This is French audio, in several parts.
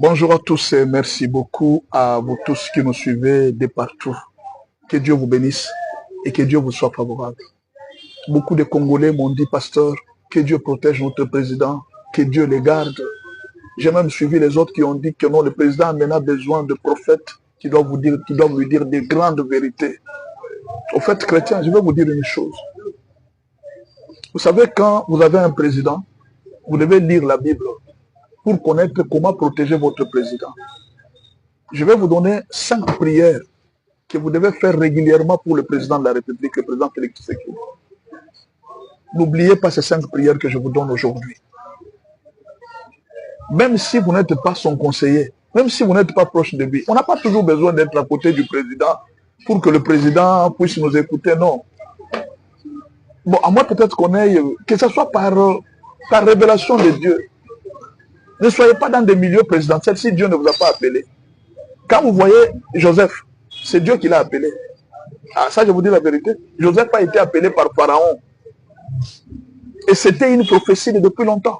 Bonjour à tous et merci beaucoup à vous tous qui nous suivez de partout. Que Dieu vous bénisse et que Dieu vous soit favorable. Beaucoup de Congolais m'ont dit, pasteur, que Dieu protège notre président, que Dieu les garde. J'ai même suivi les autres qui ont dit que non, le président a maintenant besoin de prophètes qui doivent lui dire des grandes vérités. Au fait, chrétien, je vais vous dire une chose. Vous savez, quand vous avez un président, vous devez lire la Bible pour connaître comment protéger votre président. Je vais vous donner 5 prières que vous devez faire régulièrement pour le président de la République, le président Félix Tshisekedi. N'oubliez pas ces 5 prières que je vous donne aujourd'hui. Même si vous n'êtes pas son conseiller, même si vous n'êtes pas proche de lui, on n'a pas toujours besoin d'être à côté du président pour que le président puisse nous écouter, non. Bon, à moi peut-être qu'on ait, que ce soit par révélation de Dieu. Ne soyez pas dans des milieux présidentiels si Dieu ne vous a pas appelé. Quand vous voyez Joseph, c'est Dieu qui l'a appelé. Ah, ça, je vous dis la vérité. Joseph a été appelé par Pharaon. Et c'était une prophétie de depuis longtemps.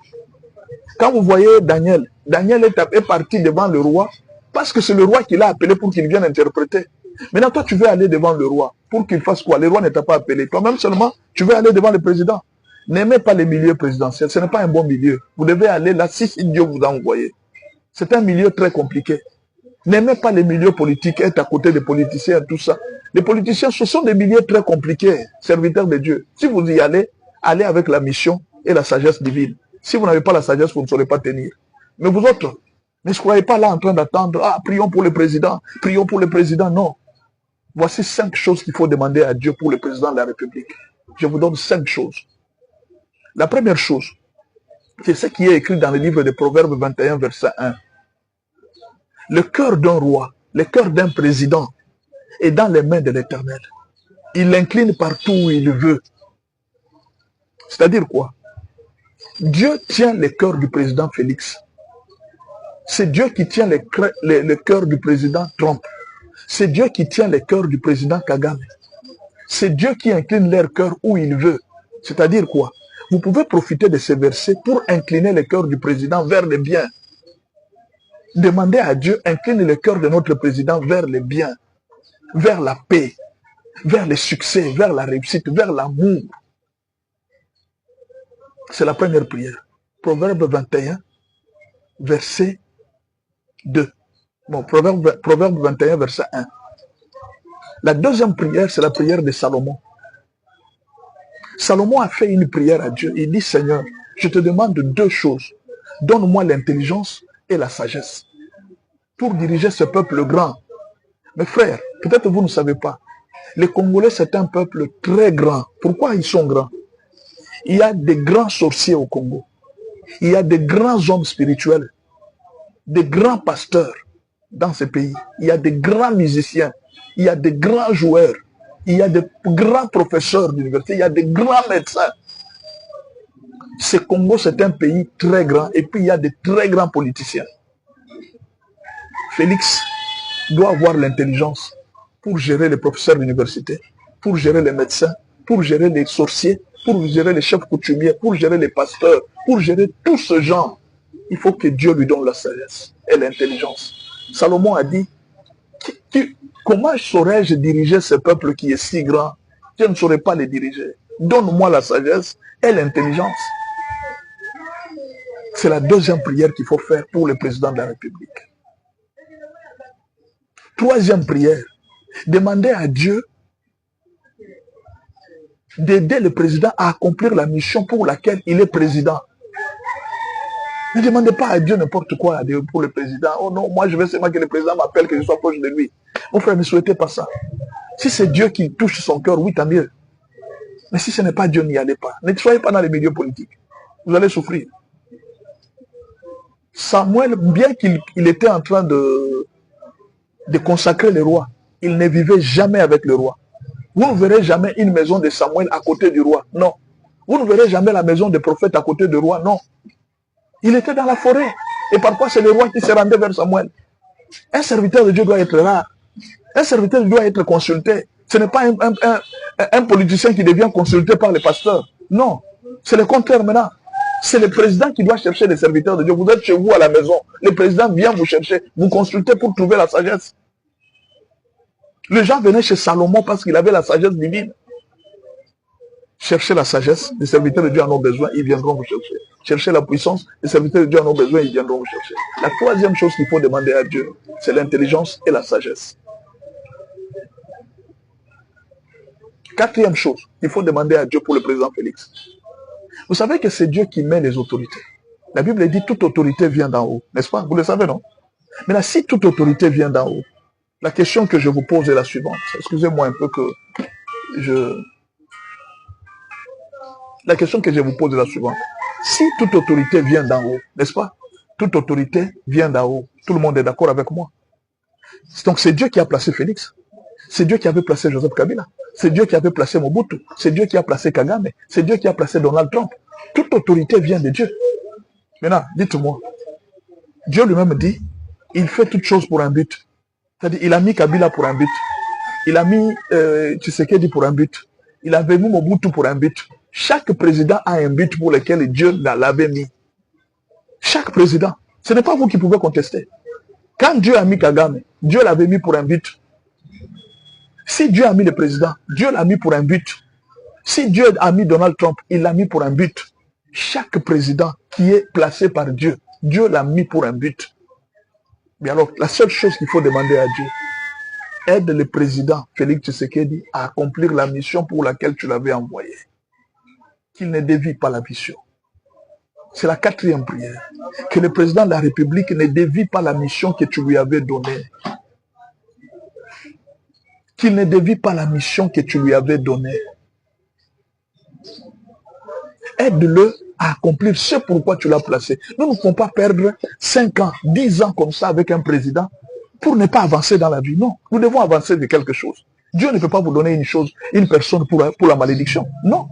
Quand vous voyez Daniel, Daniel est parti devant le roi parce que c'est le roi qui l'a appelé pour qu'il vienne interpréter. Maintenant, toi, tu veux aller devant le roi pour qu'il fasse quoi? Le roi ne t'a pas appelé. Toi-même seulement, tu veux aller devant le président. N'aimez pas les milieux présidentiels. Ce n'est pas un bon milieu. Vous devez aller là si Dieu vous a envoyé. C'est un milieu très compliqué. N'aimez pas les milieux politiques, être à côté des politiciens, tout ça. Les politiciens, ce sont des milieux très compliqués, serviteurs de Dieu. Si vous y allez, allez avec la mission et la sagesse divine. Si vous n'avez pas la sagesse, vous ne saurez pas tenir. Mais vous autres, ne soyez pas là en train d'attendre, ah, prions pour le président, non. Voici 5 choses qu'il faut demander à Dieu pour le président de la République. Je vous donne 5 choses. La première chose, c'est ce qui est écrit dans le livre de Proverbes 21, verset 1. Le cœur d'un roi, le cœur d'un président est dans les mains de l'Éternel. Il l'incline partout où il veut. C'est-à-dire quoi? Dieu tient le cœur du président Félix. C'est Dieu qui tient le cœur du président Trump. C'est Dieu qui tient le cœur du président Kagame. C'est Dieu qui incline leur cœur où il veut. C'est-à-dire quoi? Vous pouvez profiter de ces versets pour incliner le cœur du président vers le bien. Demandez à Dieu, incline le cœur de notre président vers le bien, vers la paix, vers le succès, vers la réussite, vers l'amour. C'est la première prière. Proverbe 21, verset 2. Bon, Proverbe 21, verset 1. La deuxième prière, c'est la prière de Salomon. Salomon a fait une prière à Dieu. Il dit, Seigneur, je te demande 2 choses. Donne-moi l'intelligence et la sagesse pour diriger ce peuple grand. Mes frères, peut-être vous ne savez pas, les Congolais, c'est un peuple très grand. Pourquoi ils sont grands? Il y a des grands sorciers au Congo. Il y a des grands hommes spirituels, des grands pasteurs dans ce pays. Il y a des grands musiciens, il y a des grands joueurs, il y a des grands professeurs d'université, il y a des grands médecins. Ce Congo, c'est un pays très grand et puis il y a des très grands politiciens. Félix doit avoir l'intelligence pour gérer les professeurs d'université, pour gérer les médecins, pour gérer les sorciers, pour gérer les chefs coutumiers, pour gérer les pasteurs, pour gérer tout ce genre. Il faut que Dieu lui donne la sagesse et l'intelligence. Salomon a dit, comment saurais-je diriger ce peuple qui est si grand? Je ne saurais pas les diriger. Donne-moi la sagesse et l'intelligence. C'est la deuxième prière qu'il faut faire pour le président de la République. Troisième prière, demandez à Dieu d'aider le président à accomplir la mission pour laquelle il est président. Ne demandez pas à Dieu n'importe quoi pour le président. Oh non, moi je veux seulement que le président m'appelle, que je sois proche de lui. Mon frère, ne souhaitez pas ça. Si c'est Dieu qui touche son cœur, oui, tant mieux. Mais si ce n'est pas Dieu, n'y allez pas. Ne soyez pas dans les milieux politiques. Vous allez souffrir. Samuel, bien qu'il était en train de consacrer le roi, il ne vivait jamais avec le roi. Vous ne verrez jamais une maison de Samuel à côté du roi. Non. Vous ne verrez jamais la maison des prophètes à côté du roi. Non. Il était dans la forêt. Et parfois, c'est le roi qui se rendait vers Samuel. Un serviteur de Dieu doit être rare. Un serviteur doit être consulté. Ce n'est pas un politicien qui devient consulté par les pasteurs. Non. C'est le contraire maintenant. C'est le président qui doit chercher les serviteurs de Dieu. Vous êtes chez vous à la maison. Le président vient vous chercher. Vous consultez pour trouver la sagesse. Les gens venaient chez Salomon parce qu'il avait la sagesse divine. Cherchez la sagesse. Les serviteurs de Dieu en ont besoin. Ils viendront vous chercher. Cherchez la puissance. Les serviteurs de Dieu en ont besoin. Ils viendront vous chercher. La troisième chose qu'il faut demander à Dieu, c'est l'intelligence et la sagesse. Quatrième chose, il faut demander à Dieu pour le président Félix. Vous savez que c'est Dieu qui met les autorités. La Bible dit toute autorité vient d'en haut, n'est-ce pas? Vous le savez, non? Mais là, si toute autorité vient d'en haut, la question que je vous pose est la suivante. Excusez-moi un peu que La question que je vous pose est la suivante. Si toute autorité vient d'en haut, n'est-ce pas? Toute autorité vient d'en haut. Tout le monde est d'accord avec moi. Donc c'est Dieu qui a placé Félix. C'est Dieu qui avait placé Joseph Kabila. C'est Dieu qui avait placé Mobutu. C'est Dieu qui a placé Kagame. C'est Dieu qui a placé Donald Trump. Toute autorité vient de Dieu. Maintenant, dites-moi, Dieu lui-même dit, il fait toutes choses pour un but. C'est-à-dire, il a mis Kabila pour un but. Il a mis Tshisekedi pour un but. Il avait mis Mobutu pour un but. Chaque président a un but pour lequel Dieu l'avait mis. Chaque président. Ce n'est pas vous qui pouvez contester. Quand Dieu a mis Kagame, Dieu l'avait mis pour un but. Si Dieu a mis le président, Dieu l'a mis pour un but. Si Dieu a mis Donald Trump, il l'a mis pour un but. Chaque président qui est placé par Dieu, Dieu l'a mis pour un but. Mais alors, la seule chose qu'il faut demander à Dieu, aide le président Félix Tshisekedi à accomplir la mission pour laquelle tu l'avais envoyé. Qu'il ne dévie pas la mission. C'est la quatrième prière. Que le président de la République ne dévie pas la mission que tu lui avais donnée. Qu'il ne dévie pas la mission que tu lui avais donnée. Aide-le à accomplir ce pourquoi tu l'as placé. Nous ne pouvons pas perdre 5 ans, 10 ans comme ça avec un président pour ne pas avancer dans la vie. Non, nous devons avancer de quelque chose. Dieu ne peut pas vous donner une chose, une personne pour la malédiction. Non.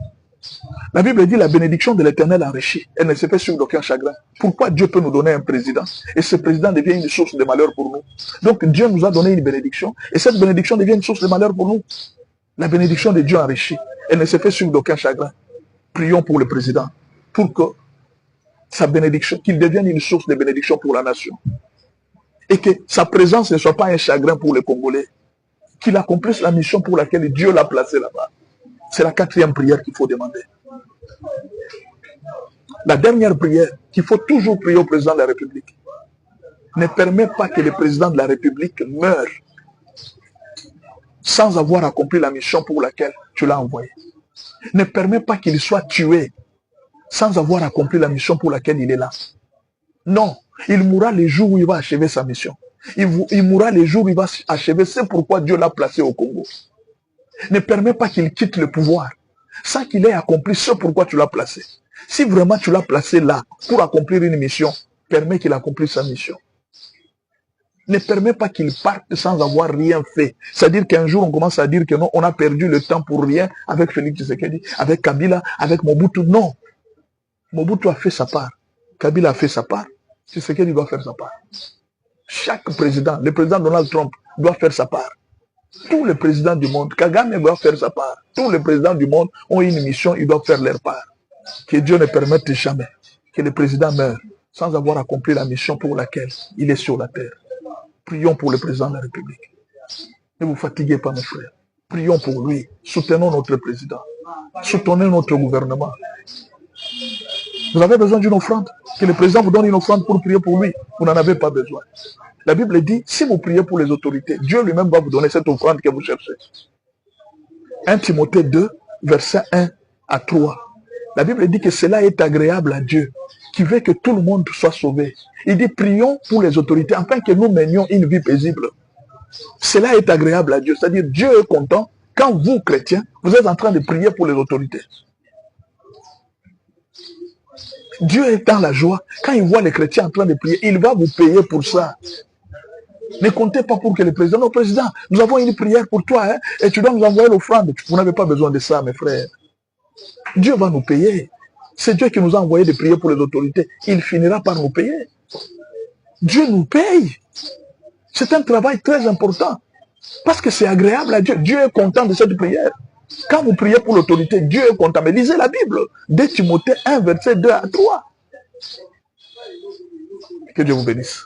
La Bible dit la bénédiction de l'Éternel enrichit. Elle ne se fait sur d'aucun chagrin. Pourquoi Dieu peut nous donner un président? Et ce président devient une source de malheur pour nous. Donc Dieu nous a donné une bénédiction. Et cette bénédiction devient une source de malheur pour nous. La bénédiction de Dieu enrichit. Elle ne se fait sur d'aucun chagrin. Prions pour le président. Pour que sa bénédiction, qu'il devienne une source de bénédiction pour la nation. Et que sa présence ne soit pas un chagrin pour les Congolais. Qu'il accomplisse la mission pour laquelle Dieu l'a placé là-bas. C'est la quatrième prière qu'il faut demander. La dernière prière qu'il faut toujours prier au président de la République. Ne permet pas que le président de la République meure sans avoir accompli la mission pour laquelle tu l'as envoyé. Ne permet pas qu'il soit tué sans avoir accompli la mission pour laquelle il est là. Non, il mourra le jour où il va achever sa mission. Il mourra le jour où il va achever, c'est pourquoi Dieu l'a placé au Congo. Ne permet pas qu'il quitte le pouvoir sans qu'il ait accompli ce pourquoi tu l'as placé. Si vraiment tu l'as placé là pour accomplir une mission, permets qu'il accomplisse sa mission. Ne permet pas qu'il parte sans avoir rien fait. C'est-à-dire qu'un jour on commence à dire que non, on a perdu le temps pour rien avec Félix Tshisekedi, avec Kabila, avec Mobutu. Non. Mobutu a fait sa part. Kabila a fait sa part. Tshisekedi doit faire sa part. Chaque président, le président Donald Trump doit faire sa part. Tous les présidents du monde, Kagame doit faire sa part. Tous les présidents du monde ont une mission, ils doivent faire leur part. Que Dieu ne permette jamais que le président meure sans avoir accompli la mission pour laquelle il est sur la terre. Prions pour le président de la République. Ne vous fatiguez pas, mes frères. Prions pour lui. Soutenons notre président. Soutenons notre gouvernement. Vous avez besoin d'une offrande? Que le président vous donne une offrande pour prier pour lui. Vous n'en avez pas besoin. La Bible dit, si vous priez pour les autorités, Dieu lui-même va vous donner cette offrande que vous cherchez. 1 Timothée 2, versets 1 à 3. La Bible dit que cela est agréable à Dieu, qui veut que tout le monde soit sauvé. Il dit, prions pour les autorités, afin que nous menions une vie paisible. Cela est agréable à Dieu. C'est-à-dire, Dieu est content quand vous, chrétiens, vous êtes en train de prier pour les autorités. Dieu est dans la joie. Quand il voit les chrétiens en train de prier, il va vous payer pour ça. Ne comptez pas pour que le président... Non, président, nous avons une prière pour toi, hein, et tu dois nous envoyer l'offrande. Vous n'avez pas besoin de ça, mes frères. Dieu va nous payer. C'est Dieu qui nous a envoyé de prier pour les autorités. Il finira par nous payer. Dieu nous paye. C'est un travail très important. Parce que c'est agréable à Dieu. Dieu est content de cette prière. Quand vous priez pour l'autorité, Dieu est comptable. Lisez la Bible. 2 Timothée 1, verset 2 à 3. Que Dieu vous bénisse.